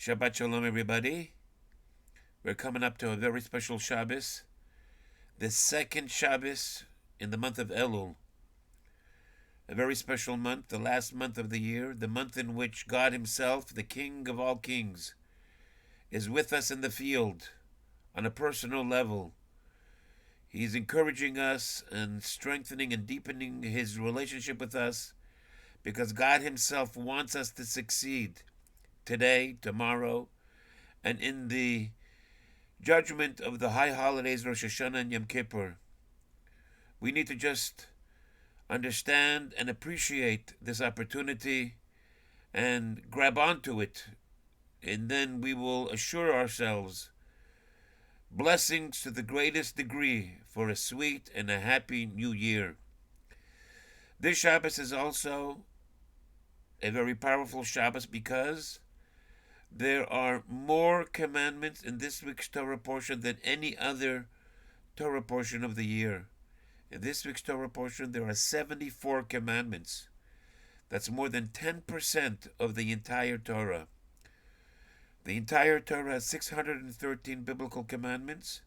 Shabbat Shalom, everybody. We're coming up to a very special Shabbos, the second Shabbos in the month of Elul. A very special month, the last month of the year, the month in which God Himself, the King of all kings, is with us in the field on a personal level. He's encouraging us and strengthening and deepening His relationship with us because God Himself wants us to succeed today, tomorrow, and in the judgment of the high holidays, Rosh Hashanah and Yom Kippur. We need to just understand and appreciate this opportunity and grab onto it, and then we will assure ourselves blessings to the greatest degree for a sweet and a happy new year. This Shabbos is also a very powerful Shabbos because there are more commandments in this week's Torah portion than any other Torah portion of the year. In this week's Torah portion, there are 74 commandments. That's more than 10% of the entire Torah. The entire Torah has 613 biblical commandments,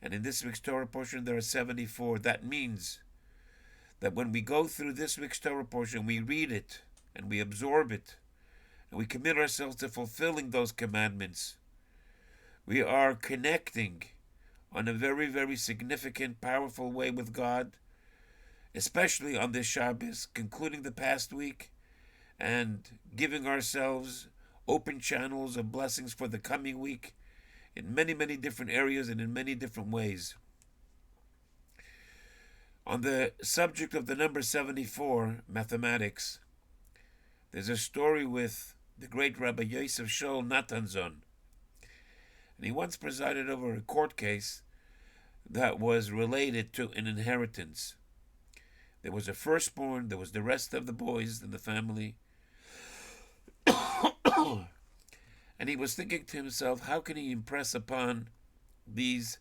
and in this week's Torah portion, there are 74. That means that when we go through this week's Torah portion, we read it and we absorb it, and we commit ourselves to fulfilling those commandments. We are connecting on a very, very significant, powerful way with God, especially on this Shabbos, concluding the past week and giving ourselves open channels of blessings for the coming week in many, many different areas and in many different ways. On the subject of the number 74, mathematics, there's a story with the great Rabbi Yosef Shaul Natanzon. And he once presided over a court case that was related to an inheritance. There was a firstborn, there was the rest of the boys in the family. And he was thinking to himself, how can he impress upon these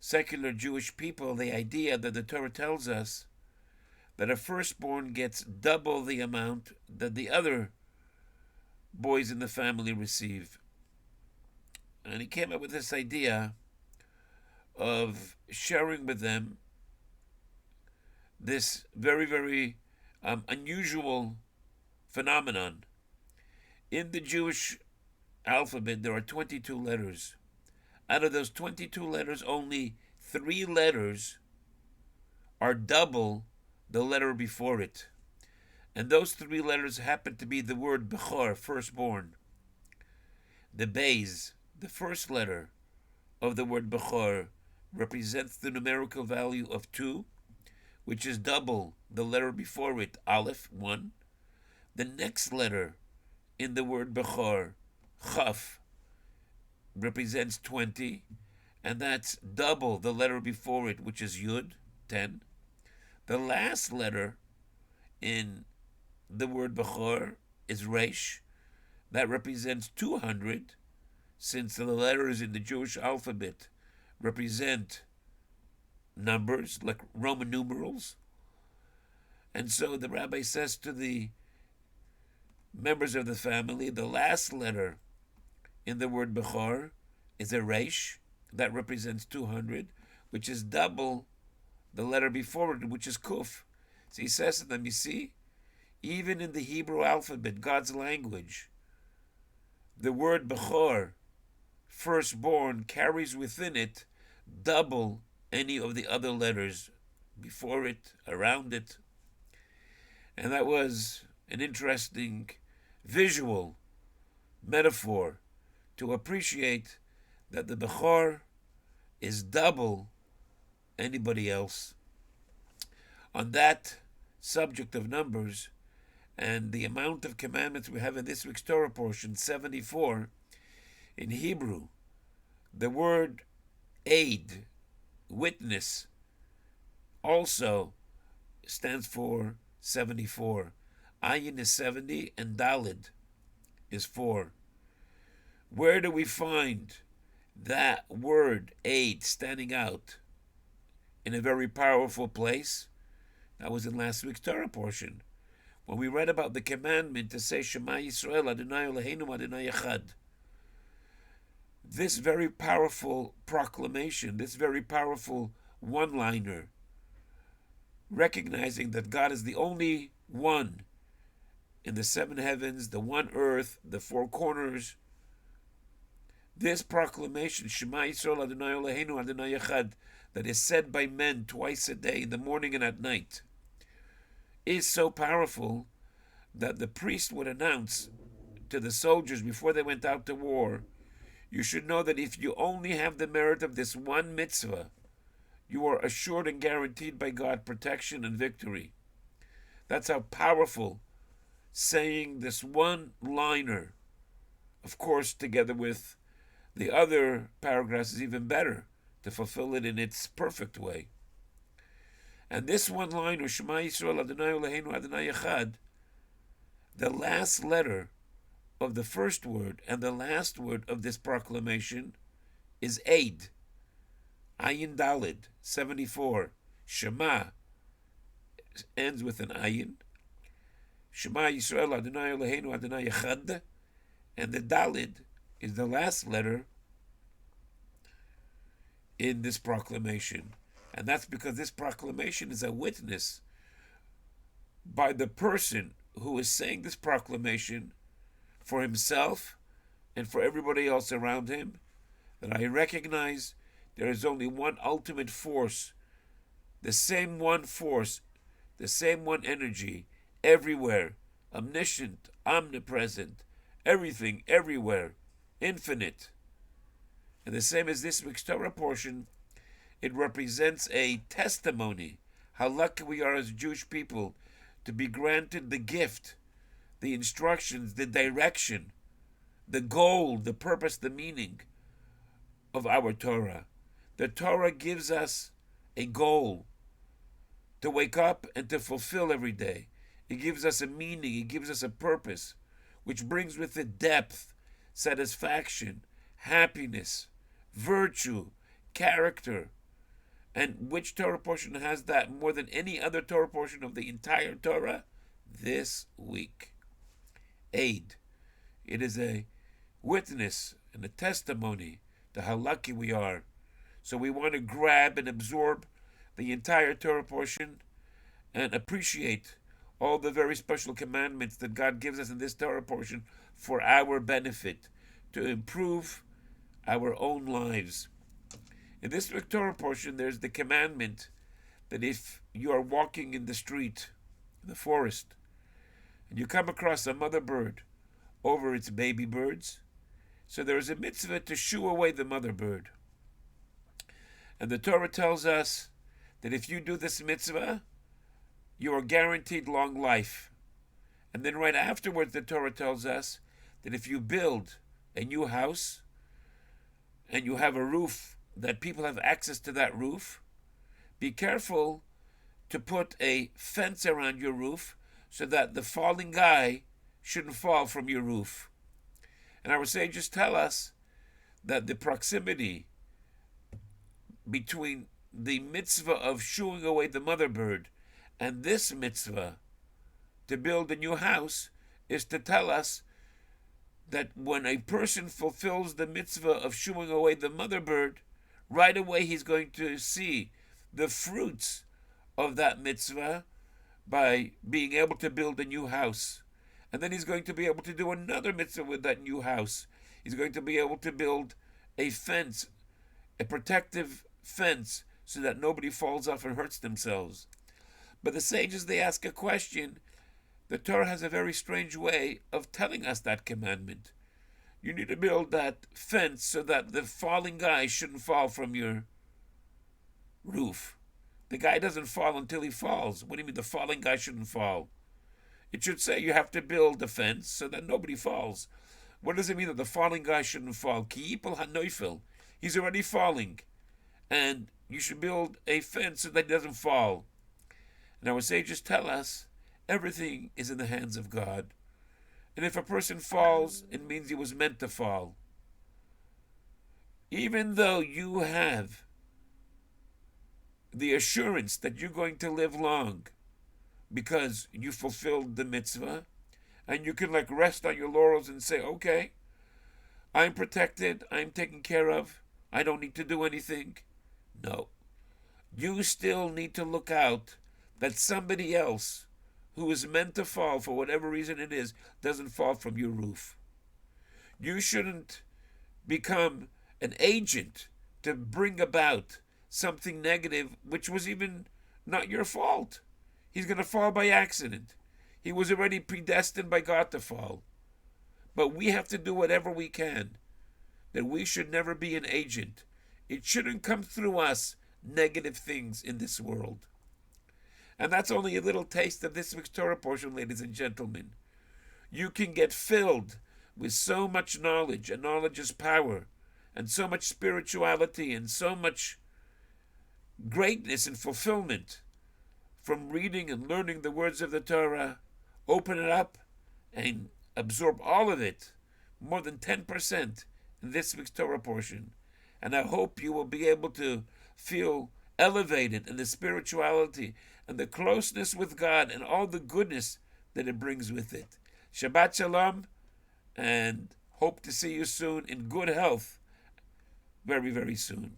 secular Jewish people the idea that the Torah tells us that a firstborn gets double the amount that the other boys in the family receive. And he came up with this idea of sharing with them this very, very unusual phenomenon. In the Jewish alphabet, there are 22 letters. Out of those 22 letters, only 3 letters are double the letter before it. And those 3 letters happen to be the word Bechor, firstborn. The Beis, the first letter of the word Bechor, represents the numerical value of 2, which is double the letter before it, Aleph, 1. The next letter in the word Bechor, Chaf, represents 20, and that's double the letter before it, which is Yud, 10. The last letter in the word Bechor is Resh. That represents 200, since the letters in the Jewish alphabet represent numbers, like Roman numerals. And so the rabbi says to the members of the family, the last letter in the word Bechor is a Resh. That represents 200, which is double the letter before it, which is Kuf. So he says to them, you see, even in the Hebrew alphabet, God's language, the word Bechor, firstborn, carries within it double any of the other letters before it, around it. And that was an interesting visual metaphor to appreciate that the Bechor is double anybody else. On that subject of numbers and the amount of commandments we have in this week's Torah portion, 74, in Hebrew, the word aid, witness, also stands for 74. Ayin is 70 and Dalid is 4. Where do we find that word aid standing out in a very powerful place? That was in last week's Torah portion, when we read about the commandment to say Shema Yisrael, Adonai Eloheinu, Adonai Echad. this very powerful proclamation, this very powerful one-liner, recognizing that God is the only one in the seven heavens, the one earth, the four corners. This proclamation, Shema Yisrael Adonai Eloheinu Adonai Echad, that is said by men twice a day, in the morning and at night, is so powerful that the priest would announce to the soldiers before they went out to war, you should know that if you only have the merit of this one mitzvah, you are assured and guaranteed by God protection and victory. That's how powerful saying this one-liner, of course, together with the other paragraphs, is even better to fulfill it in its perfect way. And this one-liner, Shema Yisrael Adonai Eloheinu Adonai Echad, the last letter of the first word and the last word of this proclamation is Aid. Ayin Dalid, 74. Shema ends with an Ayin. Shema Yisrael Adonai Eloheinu Adonai Echad. And the Dalid is the last letter in this proclamation. And that's because this proclamation is a witness by the person who is saying this proclamation for himself and for everybody else around him, that I recognize there is only one ultimate force, the same one force, the same one energy, everywhere, omniscient, omnipresent, everything, everywhere, infinite. And the same as this week's Torah portion, it represents a testimony, how lucky we are as Jewish people to be granted the gift, the instructions, the direction, the goal, the purpose, the meaning of our Torah. The Torah gives us a goal to wake up and to fulfill every day. It gives us a meaning, it gives us a purpose, which brings with it depth, satisfaction, happiness, virtue, character. And which Torah portion has that more than any other Torah portion of the entire Torah? This week. Aid. It is a witness and a testimony to how lucky we are. So we want to grab and absorb the entire Torah portion and appreciate all the very special commandments that God gives us in this Torah portion for our benefit, to improve our own lives. In this Torah portion, there's the commandment that if you are walking in the street, in the forest, and you come across a mother bird over its baby birds, so there is a mitzvah to shoo away the mother bird. And the Torah tells us that if you do this mitzvah, you are guaranteed long life. And then right afterwards, the Torah tells us that if you build a new house and you have a roof that people have access to that roof, be careful to put a fence around your roof so that the falling guy shouldn't fall from your roof. And our sages tell us that the proximity between the mitzvah of shooing away the mother bird and this mitzvah to build a new house is to tell us that when a person fulfills the mitzvah of shooing away the mother bird, right away he's going to see the fruits of that mitzvah by being able to build a new house. And then he's going to be able to do another mitzvah with that new house. He's going to be able to build a fence, a protective fence, so that nobody falls off and hurts themselves. But the sages, they ask a question. The Torah has a very strange way of telling us that commandment. You need to build that fence so that the falling guy shouldn't fall from your roof. The guy doesn't fall until he falls. What do you mean the falling guy shouldn't fall? It should say you have to build a fence so that nobody falls. What does it mean that the falling guy shouldn't fall? Ki yipol hanoifel. He's already falling. And you should build a fence so that he doesn't fall. And our sages tell us everything is in the hands of God. And if a person falls, it means he was meant to fall. Even though you have the assurance that you're going to live long because you fulfilled the mitzvah, and you can rest on your laurels and say, okay, I'm protected, I'm taken care of, I don't need to do anything. No. You still need to look out that somebody else who is meant to fall for whatever reason it is doesn't fall from your roof. You shouldn't become an agent to bring about something negative which was even not your fault. He's going to fall by accident. He was already predestined by God to fall. But we have to do whatever we can, that we should never be an agent. It shouldn't come through us negative things in this world. And that's only a little taste of this week's Torah portion, ladies and gentlemen. You can get filled with so much knowledge, and knowledge is power, and so much spirituality, and so much greatness and fulfillment from reading and learning the words of the Torah. Open it up and absorb all of it, more than 10% in this week's Torah portion. And I hope you will be able to feel elevated in the spirituality and the closeness with God and all the goodness that it brings with it. Shabbat Shalom, and hope to see you soon in good health very, very soon.